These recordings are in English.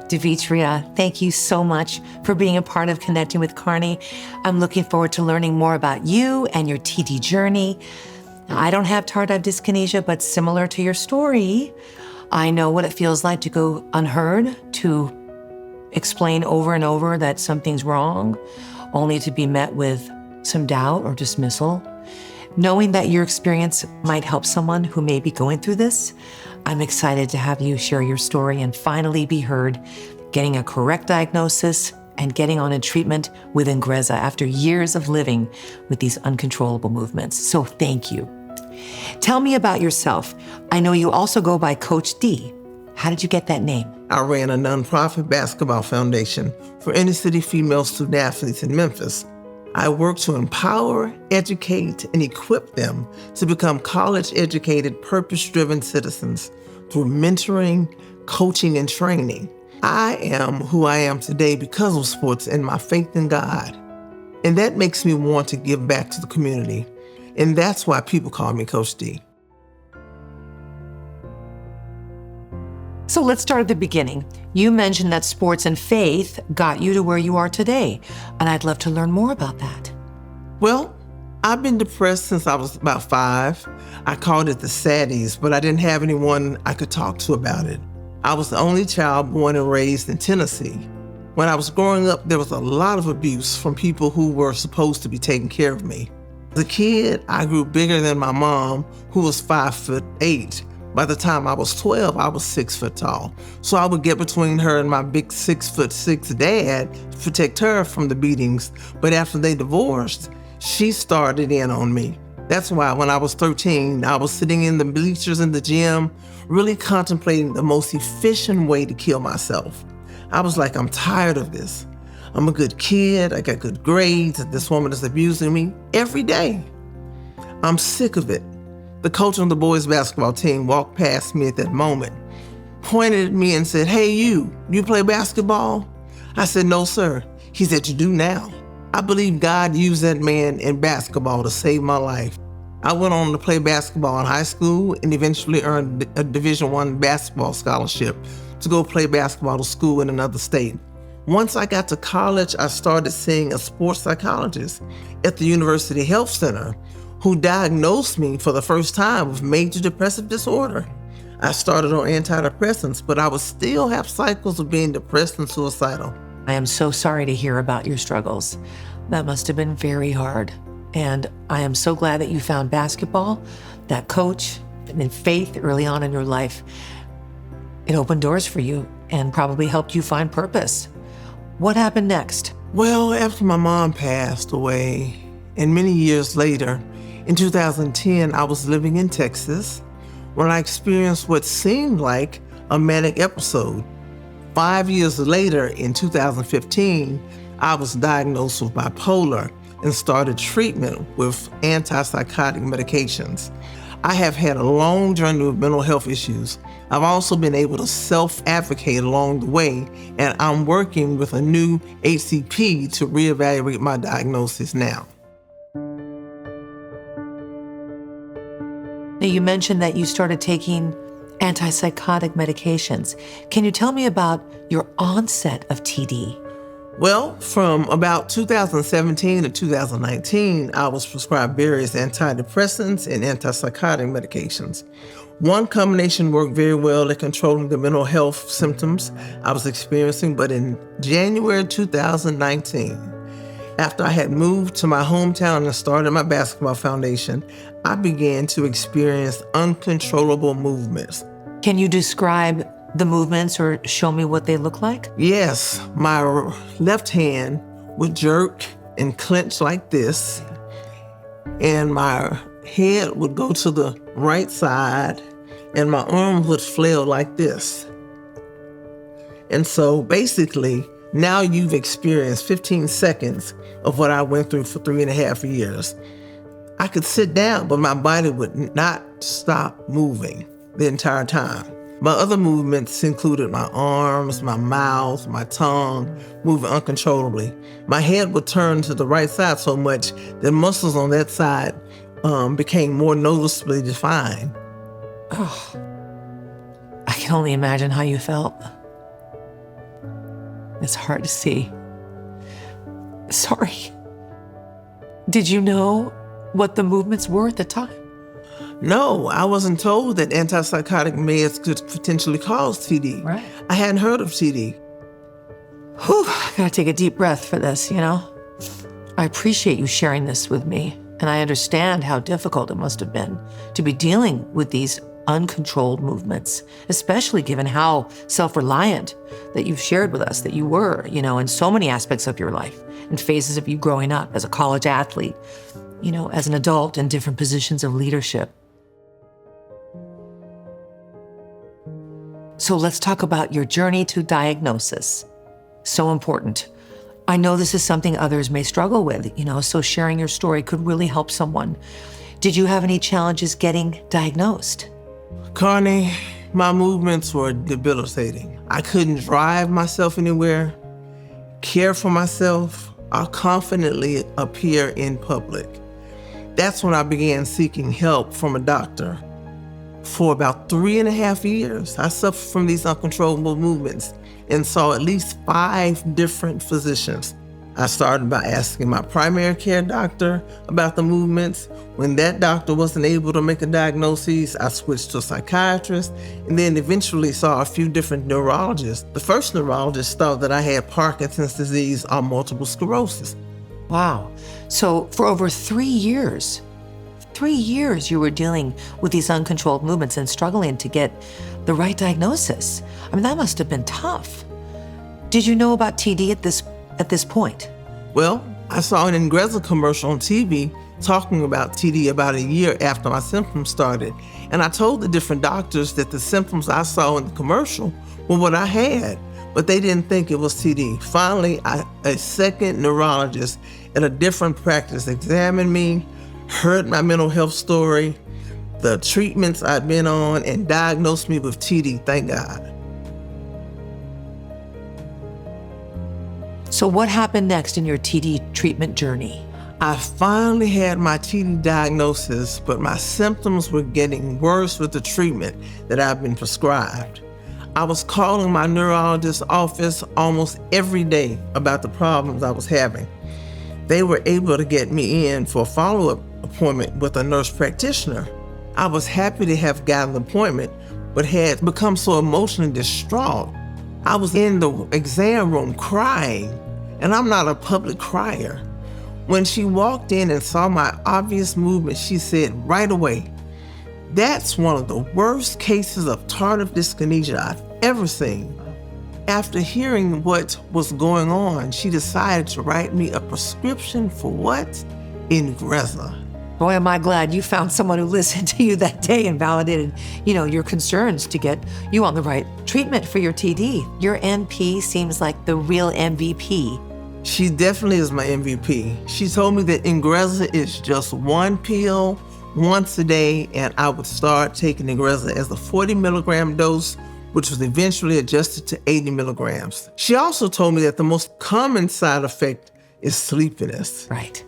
Davitria, thank you so much for being a part of Connecting with Carnie. I'm looking forward to learning more about you and your TD journey. Now, I don't have tardive dyskinesia, but similar to your story, I know what it feels like to go unheard, to explain over and over that something's wrong, only to be met with some doubt or dismissal. Knowing that your experience might help someone who may be going through this, I'm excited to have you share your story and finally be heard, getting a correct diagnosis and getting on a treatment with INGREZZA after years of living with these uncontrollable movements. So thank you. Tell me about yourself. I know you also go by Coach D. How did you get that name? I ran a nonprofit basketball foundation for inner-city female student athletes in Memphis. I work to empower, educate, and equip them to become college-educated, purpose-driven citizens through mentoring, coaching, and training. I am who I am today because of sports and my faith in God. And that makes me want to give back to the community. And that's why people call me Coach D. So let's start at the beginning. You mentioned that sports and faith got you to where you are today, and I'd love to learn more about that. Well, I've been depressed since I was about 5. I called it the saddies, but I didn't have anyone I could talk to about it. I was the only child born and raised in Tennessee. When I was growing up, there was a lot of abuse from people who were supposed to be taking care of me. As a kid, I grew bigger than my mom, who was 5'8". By the time I was 12, I was 6 foot tall. So I would get between her and my big 6'6" dad to protect her from the beatings. But after they divorced, she started in on me. That's why when I was 13, I was sitting in the bleachers in the gym, really contemplating the most efficient way to kill myself. I was like, I'm tired of this. I'm a good kid, I got good grades, and this woman is abusing me every day. I'm sick of it. The coach on the boys' basketball team walked past me at that moment, pointed at me and said, "Hey, you play basketball?" I said, "No, sir." He said, "You do now." I believe God used that man in basketball to save my life. I went on to play basketball in high school and eventually earned a Division I basketball scholarship to go play basketball to school in another state. Once I got to college, I started seeing a sports psychologist at the University Health Center who diagnosed me for the first time with major depressive disorder. I started on antidepressants, but I would still have cycles of being depressed and suicidal. I am so sorry to hear about your struggles. That must have been very hard. And I am so glad that you found basketball, that coach, and then faith early on in your life. It opened doors for you and probably helped you find purpose. What happened next? Well, after my mom passed away, and many years later, in 2010, I was living in Texas when I experienced what seemed like a manic episode. 5 years later, in 2015, I was diagnosed with bipolar and started treatment with antipsychotic medications. I have had a long journey with mental health issues. I've also been able to self-advocate along the way, and I'm working with a new HCP to reevaluate my diagnosis now. Now, you mentioned that you started taking antipsychotic medications. Can you tell me about your onset of TD? Well, from about 2017 to 2019, I was prescribed various antidepressants and antipsychotic medications. One combination worked very well at controlling the mental health symptoms I was experiencing, but in January 2019, after I had moved to my hometown and started my basketball foundation, I began to experience uncontrollable movements. Can you describe the movements or show me what they look like? Yes, my left hand would jerk and clench like this, and my head would go to the right side, and my arms would flail like this. And so basically, now you've experienced 15 seconds of what I went through for 3.5 years. I could sit down, but my body would not stop moving the entire time. My other movements included my arms, my mouth, my tongue, moving uncontrollably. My head would turn to the right side so much that muscles on that side became more noticeably defined. Oh, I can only imagine how you felt. It's hard to see. Sorry. Did you know what the movements were at the time? No, I wasn't told that antipsychotic meds could potentially cause TD. Right. I hadn't heard of TD. Whew, I gotta take a deep breath for this, you know? I appreciate you sharing this with me, and I understand how difficult it must have been to be dealing with these uncontrolled movements, especially given how self-reliant that you've shared with us that you were, you know, in so many aspects of your life, in phases of you growing up as a college athlete, you know, as an adult in different positions of leadership. So let's talk about your journey to diagnosis. So important. I know this is something others may struggle with, you know, so sharing your story could really help someone. Did you have any challenges getting diagnosed? Carnie, my movements were debilitating. I couldn't drive myself anywhere, care for myself, or confidently appear in public. That's when I began seeking help from a doctor. For about 3.5 years, I suffered from these uncontrollable movements and saw at least 5 different physicians. I started by asking my primary care doctor about the movements. When that doctor wasn't able to make a diagnosis, I switched to a psychiatrist and then eventually saw a few different neurologists. The first neurologist thought that I had Parkinson's disease or multiple sclerosis. Wow. So for over 3 years you were dealing with these uncontrolled movements and struggling to get the right diagnosis. I mean, that must have been tough. Did you know about TD at this point? Well, I saw an INGREZZA commercial on TV talking about TD about a year after my symptoms started. And I told the different doctors that the symptoms I saw in the commercial were what I had, but they didn't think it was TD. Finally, a second neurologist at a different practice examined me, heard my mental health story, the treatments I'd been on, and diagnosed me with TD, thank God. So what happened next in your TD treatment journey? I finally had my TD diagnosis, but my symptoms were getting worse with the treatment that I've been prescribed. I was calling my neurologist's office almost every day about the problems I was having. They were able to get me in for a follow-up appointment with a nurse practitioner. I was happy to have gotten the appointment, but had become so emotionally distraught. I was in the exam room crying, and I'm not a public crier. When she walked in and saw my obvious movement, she said right away, "That's one of the worst cases of tardive dyskinesia I've ever seen." After hearing what was going on, she decided to write me a prescription for what? INGREZZA. Boy, am I glad you found someone who listened to you that day and validated, you know, your concerns to get you on the right treatment for your TD. Your NP seems like the real MVP. She definitely is my MVP. She told me that INGREZZA is just one pill once a day, and I would start taking INGREZZA as a 40 milligram dose, which was eventually adjusted to 80 milligrams. She also told me that the most common side effect is sleepiness. Right.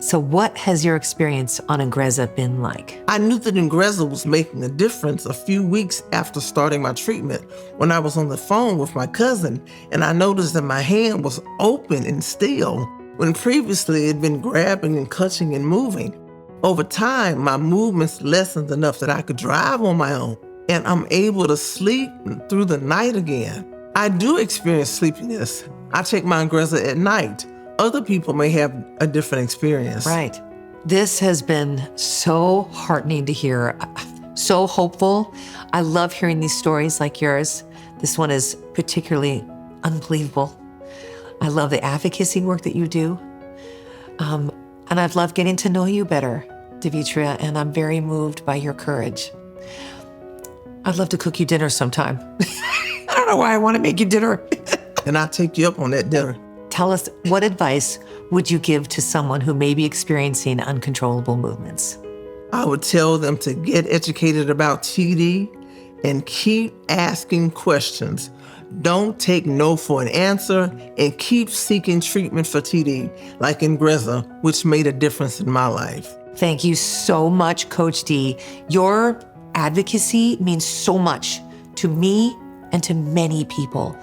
So what has your experience on INGREZZA been like? I knew that INGREZZA was making a difference a few weeks after starting my treatment when I was on the phone with my cousin, and I noticed that my hand was open and still when previously it had been grabbing and clutching and moving. Over time, my movements lessened enough that I could drive on my own, and I'm able to sleep through the night again. I do experience sleepiness. I take my INGREZZA at night. Other people may have a different experience. Right. This has been so heartening to hear, so hopeful. I love hearing these stories like yours. This one is particularly unbelievable. I love the advocacy work that you do. And I've loved getting to know you better, Davitria, and I'm very moved by your courage. I'd love to cook you dinner sometime. I don't know why I want to make you dinner. And I'll take you up on that dinner. Tell us, what advice would you give to someone who may be experiencing uncontrollable movements? I would tell them to get educated about TD and keep asking questions. Don't take no for an answer, and keep seeking treatment for TD, like INGREZZA, which made a difference in my life. Thank you so much, Coach D. Your advocacy means so much to me and to many people.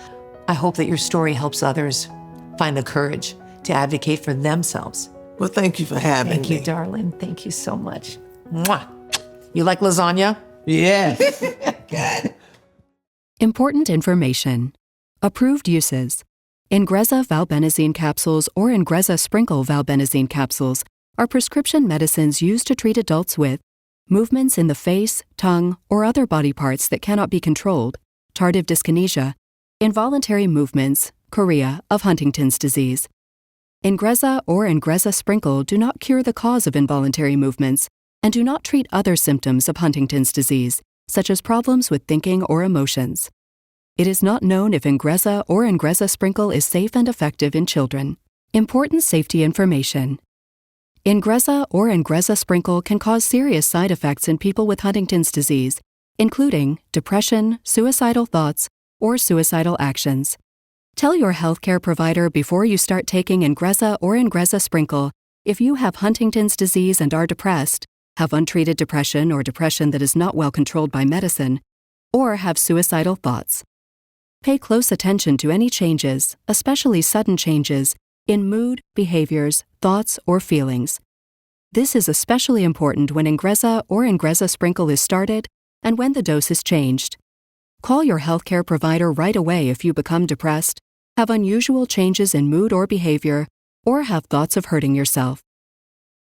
I hope that your story helps others find the courage to advocate for themselves. Well, thank you for having me. Thank you, darling. Thank you so much. Mwah. You like lasagna? Yes. Good. Important information. Approved uses. INGREZZA valbenazine capsules or INGREZZA sprinkle valbenazine capsules are prescription medicines used to treat adults with movements in the face, tongue, or other body parts that cannot be controlled, tardive dyskinesia, involuntary movements, chorea of Huntington's disease. INGREZZA or INGREZZA sprinkle do not cure the cause of involuntary movements and do not treat other symptoms of Huntington's disease, such as problems with thinking or emotions. It is not known if INGREZZA or INGREZZA sprinkle is safe and effective in children. Important safety information. INGREZZA or INGREZZA sprinkle can cause serious side effects in people with Huntington's disease, including depression, suicidal thoughts, or suicidal actions. Tell your healthcare provider before you start taking INGREZZA or INGREZZA sprinkle if you have Huntington's disease and are depressed, have untreated depression or depression that is not well controlled by medicine, or have suicidal thoughts. Pay close attention to any changes, especially sudden changes, in mood, behaviors, thoughts, or feelings. This is especially important when INGREZZA or INGREZZA sprinkle is started and when the dose is changed. Call your healthcare provider right away if you become depressed, have unusual changes in mood or behavior, or have thoughts of hurting yourself.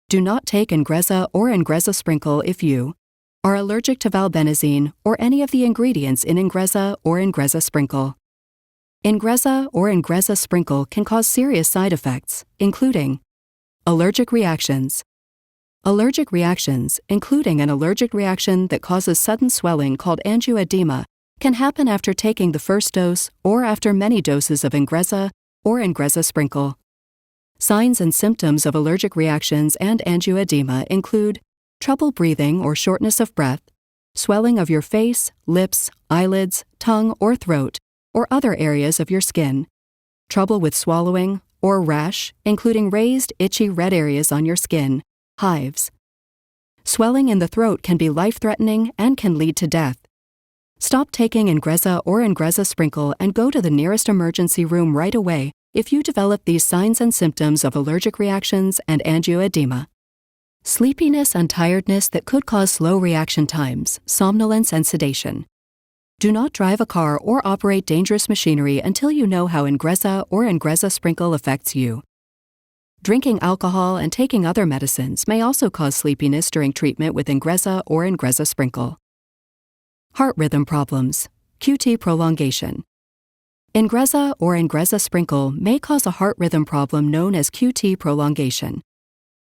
Do not take INGREZZA or INGREZZA sprinkle if you are allergic to valbenazine or any of the ingredients in INGREZZA or INGREZZA sprinkle. INGREZZA or INGREZZA sprinkle can cause serious side effects, including allergic reactions. Allergic reactions, including an allergic reaction that causes sudden swelling called angioedema, can happen after taking the first dose or after many doses of INGREZZA or INGREZZA sprinkle. Signs and symptoms of allergic reactions and angioedema include trouble breathing or shortness of breath, swelling of your face, lips, eyelids, tongue, or throat, or other areas of your skin, trouble with swallowing, or rash, including raised, itchy red areas on your skin, hives. Swelling in the throat can be life-threatening and can lead to death. Stop taking INGREZZA or INGREZZA sprinkle and go to the nearest emergency room right away if you develop these signs and symptoms of allergic reactions and angioedema. Sleepiness and tiredness that could cause slow reaction times, somnolence, and sedation. Do not drive a car or operate dangerous machinery until you know how INGREZZA or INGREZZA sprinkle affects you. Drinking alcohol and taking other medicines may also cause sleepiness during treatment with INGREZZA or INGREZZA sprinkle. Heart rhythm problems, QT prolongation. INGREZZA or INGREZZA sprinkle may cause a heart rhythm problem known as QT prolongation.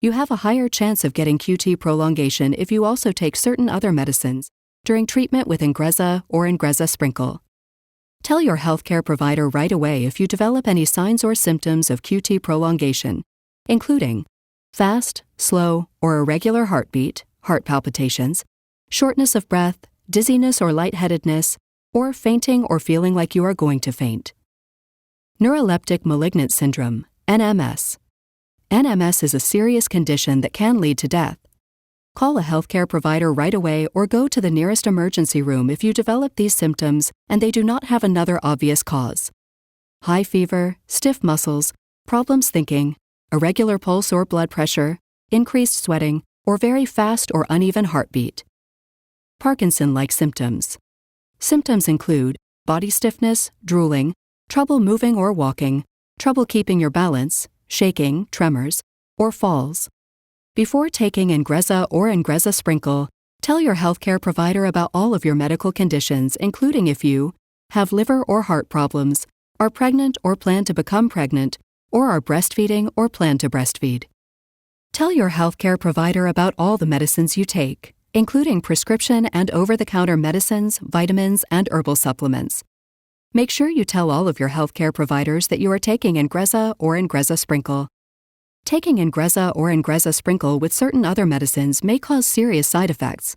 You have a higher chance of getting QT prolongation if you also take certain other medicines during treatment with INGREZZA or INGREZZA sprinkle. Tell your healthcare provider right away if you develop any signs or symptoms of QT prolongation, including fast, slow, or irregular heartbeat, heart palpitations, shortness of breath, dizziness or lightheadedness, or fainting or feeling like you are going to faint. Neuroleptic malignant syndrome, NMS. NMS is a serious condition that can lead to death. Call a healthcare provider right away or go to the nearest emergency room if you develop these symptoms and they do not have another obvious cause. High fever, stiff muscles, problems thinking, irregular pulse or blood pressure, increased sweating, or very fast or uneven heartbeat. Parkinson-like symptoms. Symptoms include body stiffness, drooling, trouble moving or walking, trouble keeping your balance, shaking, tremors, or falls. Before taking INGREZZA or INGREZZA sprinkle, tell your healthcare provider about all of your medical conditions, including if you have liver or heart problems, are pregnant or plan to become pregnant, or are breastfeeding or plan to breastfeed. Tell your healthcare provider about all the medicines you take, including prescription and over-the-counter medicines, vitamins, and herbal supplements. Make sure you tell all of your healthcare providers that you are taking INGREZZA or INGREZZA sprinkle. Taking INGREZZA or INGREZZA sprinkle with certain other medicines may cause serious side effects.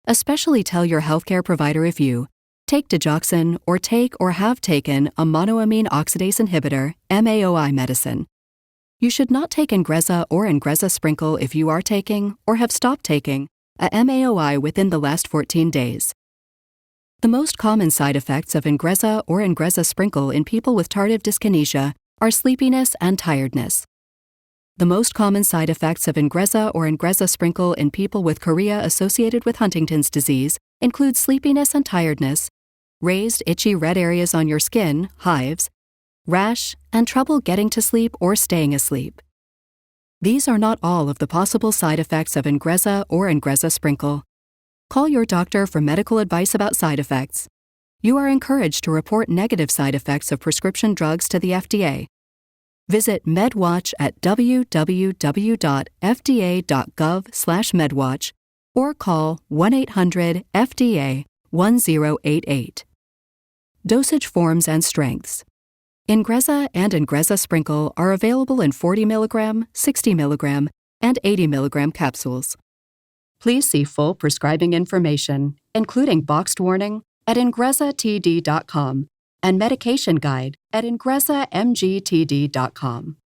Especially tell your healthcare provider if you take digoxin or take or have taken a monoamine oxidase inhibitor, MAOI medicine. You should not take INGREZZA or INGREZZA sprinkle if you are taking or have stopped taking a MAOI within the last 14 days. The most common side effects of INGREZZA or INGREZZA Sprinkle in people with tardive dyskinesia are sleepiness and tiredness. The most common side effects of INGREZZA or INGREZZA Sprinkle in people with chorea associated with Huntington's disease include sleepiness and tiredness, raised itchy red areas on your skin, hives, rash, and trouble getting to sleep or staying asleep. These are not all of the possible side effects of INGREZZA or INGREZZA Sprinkle. Call your doctor for medical advice about side effects. You are encouraged to report negative side effects of prescription drugs to the FDA. Visit MedWatch at www.fda.gov/medwatch or call 1-800-FDA-1088. Dosage forms and strengths. INGREZZA and INGREZZA Sprinkle are available in 40 mg, 60 mg, and 80 mg capsules. Please see full prescribing information, including boxed warning, at INGREZZATD.com and medication guide at INGREZZAMGTD.com.